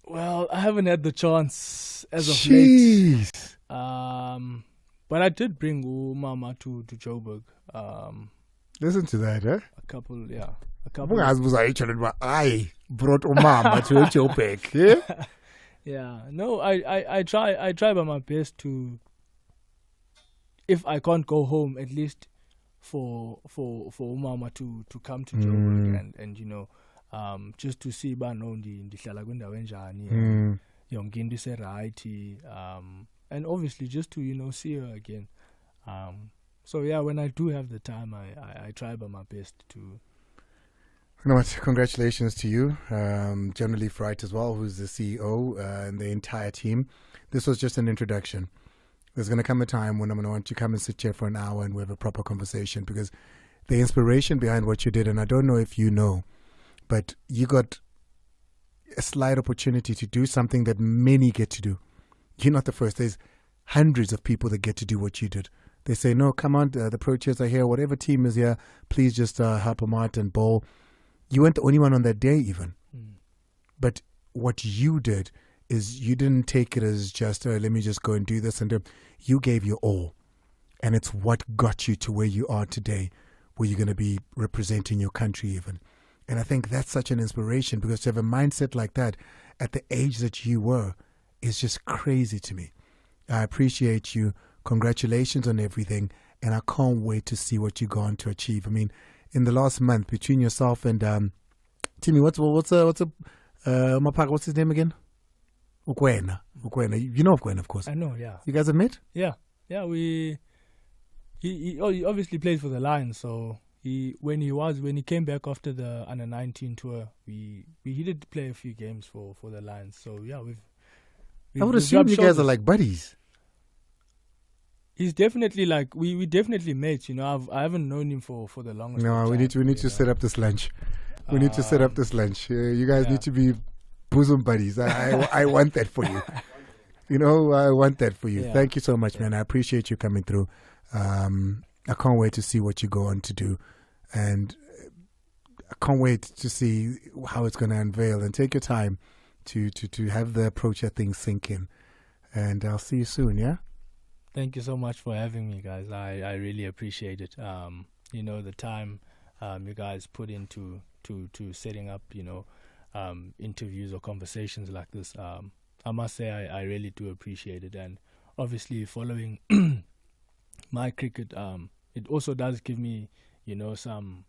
Well, I haven't had the chance as of late. But I did bring Mama to Joburg. Listen to that, eh? A couple. I brought Mama to Joburg. Yeah. Yeah. No, I try by my best to. If I can't go home, at least for Mama to come to Joburg and just to see banondi ndihlala kwindawo enjani yonke into ise right and obviously just to see her again. So yeah, when I do have the time, I try by my best to. You know what? Congratulations to you, General Leaf Wright as well, who's the CEO and the entire team. This was just an introduction. There's going to come a time when I'm going to want you to come and sit here for an hour and we have a proper conversation, because the inspiration behind what you did, and I don't know if you know, but you got a slight opportunity to do something that many get to do. You're not the first. There's hundreds of people that get to do what you did. They say, no, come on, the Proteas are here. Whatever team is here, please just help them out and bowl. You weren't the only one on that day even. But what you did is you didn't take it as just, let me just go and do this. And you gave your all. And it's what got you to where you are today, where you're going to be representing your country even. And I think that's such an inspiration, because to have a mindset like that at the age that you were is just crazy to me. I appreciate you. Congratulations on everything. And I can't wait to see what you're going to achieve. I mean, in the last month, between yourself and Timmy, what's his name again? Ukwena. You know Ukwena, of course. I know, yeah. You guys have met? Yeah. He obviously played for the Lions, so when he came back after the under-19 tour, he did play a few games for the Lions. So yeah, I would assume you guys are like buddies. He's definitely like we definitely met. You know, I haven't known him for the longest. No, we need to set up this lunch. We need to set up this lunch. You guys need to be bosom buddies. I want that for you. You know, I want that for you. Yeah. Thank you so much, man. I appreciate you coming through. I can't wait to see what you go on to do, and I can't wait to see how it's going to unveil. And take your time to have the approach that things sink in. And I'll see you soon. Yeah. Thank you so much for having me, guys. I really appreciate it. You know, the time you guys put into to setting up, you know, interviews or conversations like this. I must say I really do appreciate it. And obviously following my cricket, it also does give me, you know, some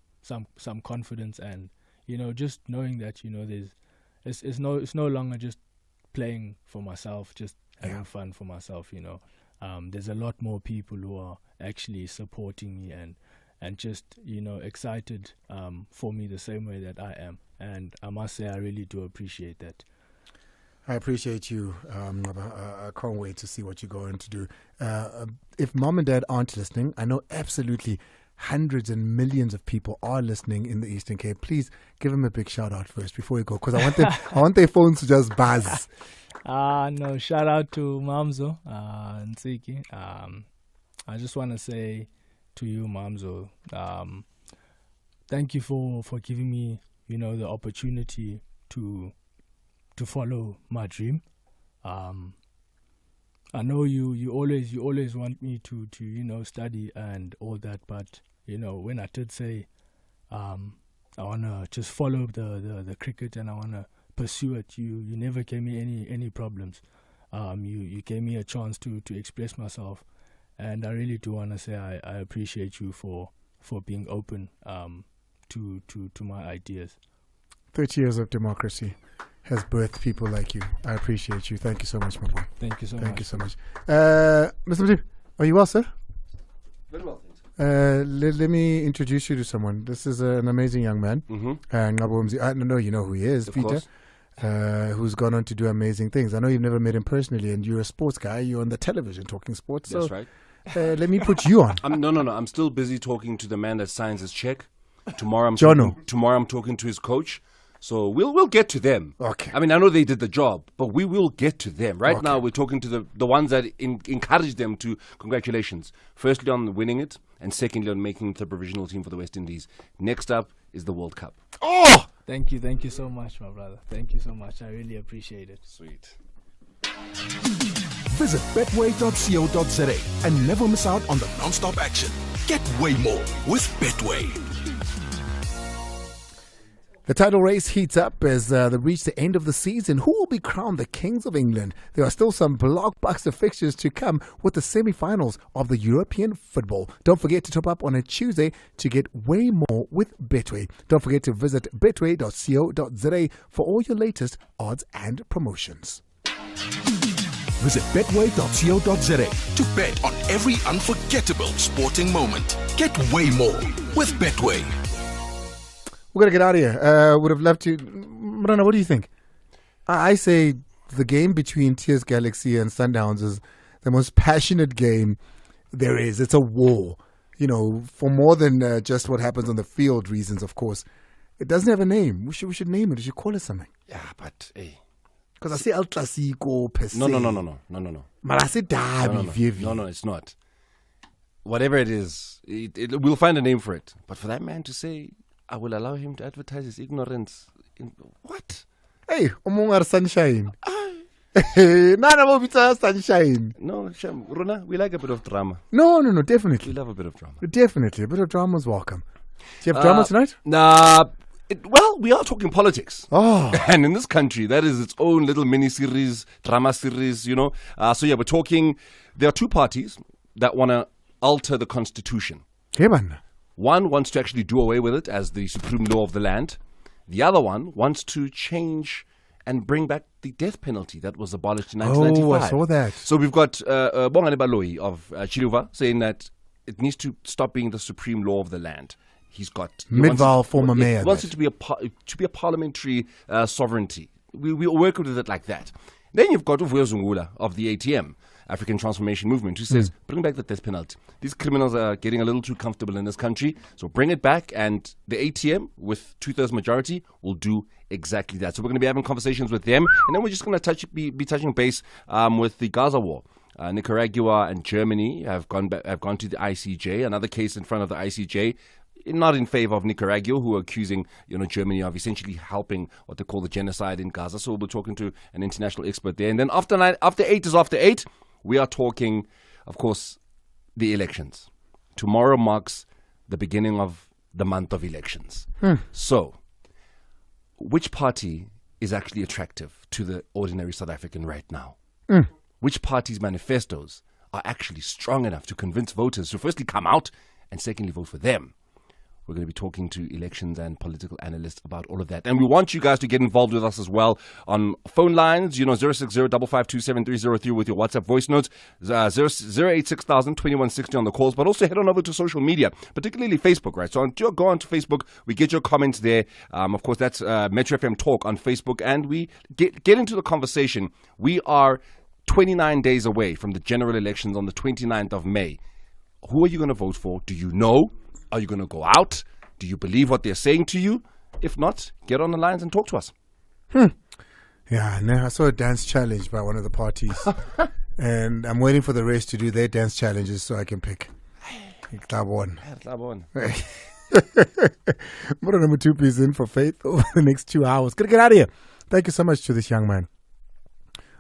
confidence, and, you know, just knowing that, you know, it's no longer just playing for myself, just having fun for myself, you know. There's a lot more people who are actually supporting me and just, you know, excited for me the same way that I am. And I must say I really do appreciate that. I appreciate you. I can't wait to see what you're going to do. If mom and dad aren't listening, I know absolutely hundreds and millions of people are listening in the Eastern Cape. Please give them a big shout out first before we go, because I want their phones to just buzz. No, shout out to Mamzo Nsiki. I just want to say to you, Mamzo, thank you for giving me, you know, the opportunity to follow my dream. I know you always want me to you know, study and all that, but, you know, when I did say I wanna just follow the cricket and I wanna pursue it, you never gave me any problems. You gave me a chance to express myself, and I really do wanna say I appreciate you for being open to my ideas. 30 years of democracy has birthed people like you. I appreciate you. Thank you so much, my boy. Thank you so much. Thank you so much. Mr. Mtip, are you well, sir? Very well, thanks. Let me introduce you to someone. This is an amazing young man. I know you know who he is, of Peter, who's gone on to do amazing things. I know you've never met him personally, and you're a sports guy. You're on the television talking sports. That's so, right. Let me put you on. No. I'm still busy talking to the man that signs his check. Tomorrow I'm talking to his coach. So we'll get to them. Okay. I mean, I know they did the job, but we will get to them. Right now, we're talking to the ones that encourage them to. Congratulations. Firstly, on winning it, and secondly, on making the provisional team for the West Indies. Next up is the World Cup. Oh! Thank you so much, my brother. Thank you so much. I really appreciate it. Sweet. Visit betway.co.za and never miss out on the non-stop action. Get way more with Betway. The title race heats up as they reach the end of the season. Who will be crowned the Kings of England? There are still some blockbuster fixtures to come with the semi-finals of the European football. Don't forget to top up on a Tuesday to get way more with Betway. Don't forget to visit betway.co.za for all your latest odds and promotions. Visit betway.co.za to bet on every unforgettable sporting moment. Get way more with Betway. We're going to get out of here. Would have loved to. Marana, what do you think? I say the game between TS Galaxy and Sundowns is the most passionate game there is. It's a war. You know, for more than just what happens on the field reasons, of course. It doesn't have a name. We should name it. We should call it something. Yeah, but hey. Because I say El Clasico per se. No. But I say derby. No, it's not. Whatever it is, we'll find a name for it. But for that man to say, I will allow him to advertise his ignorance. What? Hey, Omongar Sunshine. Nana will be sunshine. No, Shem, Runa, we like a bit of drama. No, definitely. We love a bit of drama. Definitely. A bit of drama is welcome. Do you have drama tonight? Nah. Well, we are talking politics. Oh. And in this country, that is its own little mini-series, drama series, you know. So, yeah, we're talking. There are two parties that want to alter the constitution. Hey, man. One wants to actually do away with it as the supreme law of the land. The other one wants to change and bring back the death penalty that was abolished in 1995. Oh, I saw that. So we've got Bongani Baloyi of Chiluva saying that it needs to stop being the supreme law of the land. He's got Midval, former mayor. He wants it to be a parliamentary sovereignty. We work with it like that. Then you've got Uvuyo Zungula of the ATM, African Transformation Movement, who says, bring back the death penalty. These criminals are getting a little too comfortable in this country, so bring it back, and the ATM, with 2/3 majority, will do exactly that. So we're going to be having conversations with them, and then we're just going to be touching base with the Gaza war. Nicaragua and Germany have gone to the ICJ, another case in front of the ICJ, not in favor of Nicaragua, who are accusing Germany of essentially helping what they call the genocide in Gaza. So we'll be talking to an international expert there. And then after 8, we are talking, of course, the elections. Tomorrow marks the beginning of the month of elections. So, which party is actually attractive to the ordinary South African right now? Which party's manifestos are actually strong enough to convince voters to firstly come out and secondly vote for them? We're going to be talking to elections and political analysts about all of that. And we want you guys to get involved with us as well on phone lines, 060-552-7303 with your WhatsApp voice notes, 086,000-2160 on the calls, but also head on over to social media, particularly Facebook, right? So go on to Facebook, we get your comments there. Of course, that's Metro FM Talk on Facebook, and we get into the conversation. We are 29 days away from the general elections on the 29th of May. Who are you going to vote for? Do you know? Are you going to go out? Do you believe what they're saying to you? If not, get on the lines and talk to us. Yeah, I saw a dance challenge by one of the parties. And I'm waiting for the rest to do their dance challenges so I can pick. Club one. What number 2 piece in for Faith over the next 2 hours. Gotta get out of here. Thank you so much to this young man.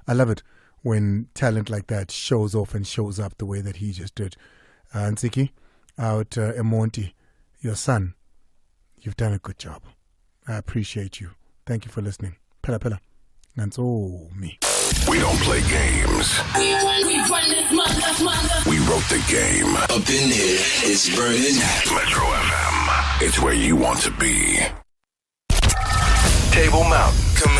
I love it when talent like that shows off and shows up the way that he just did. Ntsiki, out Emonti, your son, you've done a good job. I appreciate you. Thank you for listening. Pella Pella. That's all me. We don't play games. We run this mother. We wrote the game. Up in here, it's burning. Metro FM. It's where you want to be. Table Mountain. Come